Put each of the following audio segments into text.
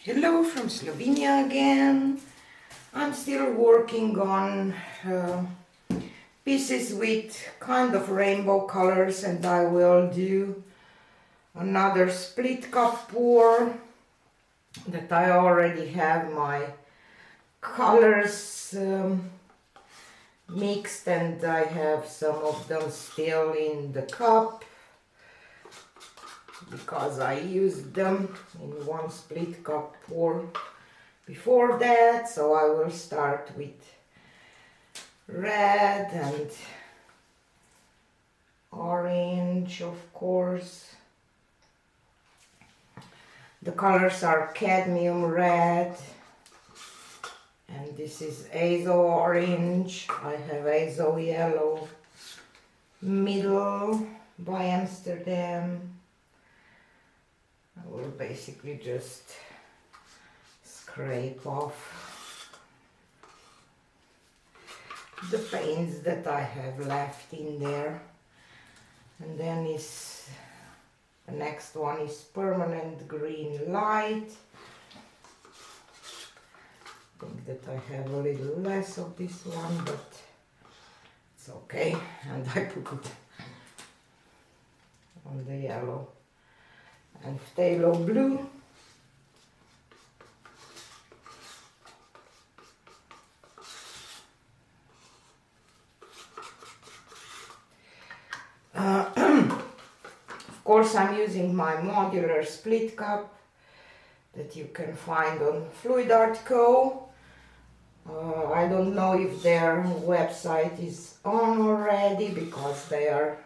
Hello from Slovenia again. I'm still working on pieces with kind of rainbow colors, and I will do another split cup pour that I already have my colors mixed, and I have some of them still in the cup because I used them in one split cup pour before that. So I will start with red and orange, of course. The colors are cadmium red, and this is azo orange. I have azo yellow, middle by Amsterdam. I will basically just scrape off the paints that I have left in there, and then the next one is permanent green light. I think that I have a little less of this one, but it's okay, and I put it on the yellow and phthalo blue. Of course, I'm using my Modular Split Cup that you can find on Fluid Art Co. I don't know if their website is on already because they are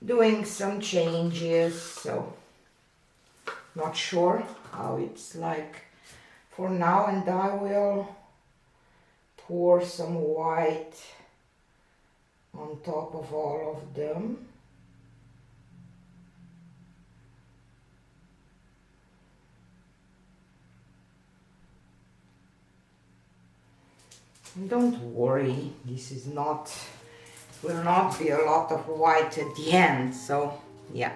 doing some changes, so not sure how it's like for now. And I will pour some white on top of all of them. And don't worry, will not be a lot of white at the end, so yeah.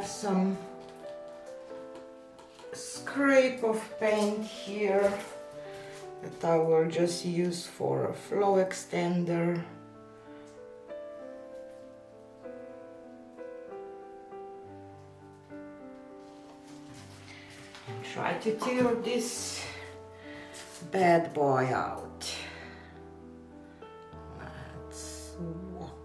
have some scrape of paint here that I will just use for a flow extender. And try to tilt this bad boy out. Let's walk.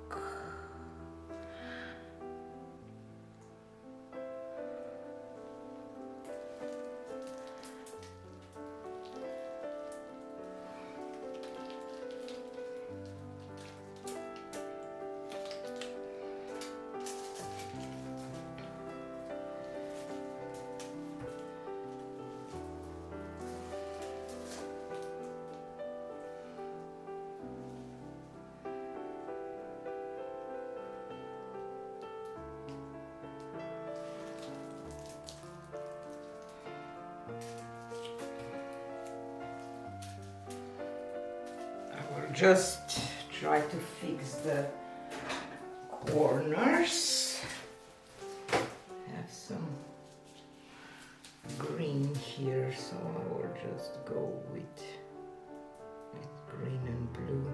Just try to fix the corners. Have some green here, so I will just go with green and blue.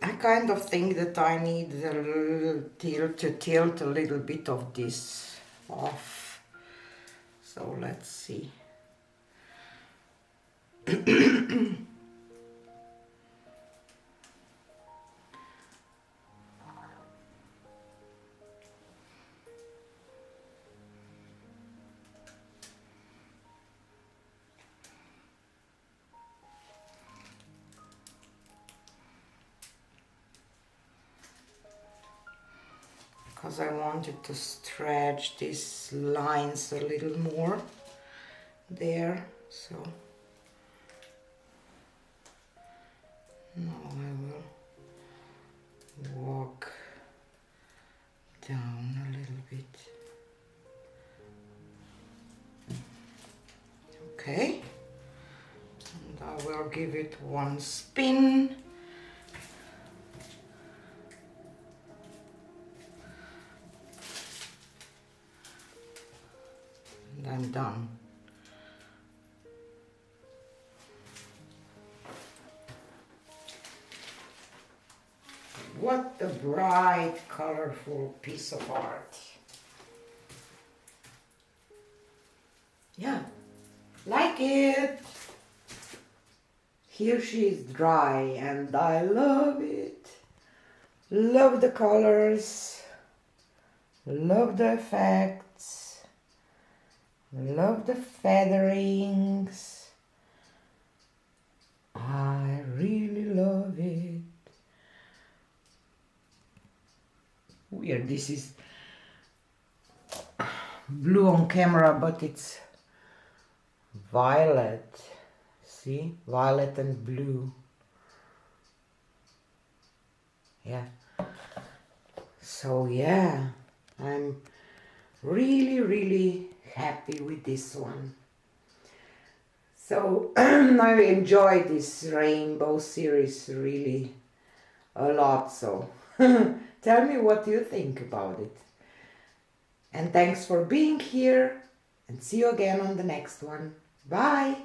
I kind of think that I need a little tilt a little bit of this off. So let's see. Because I wanted to stretch these lines a little more there, so now I will walk down a little bit. Okay, and I will give it one spin. I'm done. What a bright, colorful piece of art. Yeah, like it. Here she is dry and I love it. Love the colors, love the effects, love the featherings. I really love it. Weird, this is blue on camera, but it's violet. See, violet and blue. Yeah. So yeah, I'm really happy with this one. So I enjoy this rainbow series really a lot. So tell me what you think about it. And thanks for being here, and see you again on the next one. Bye!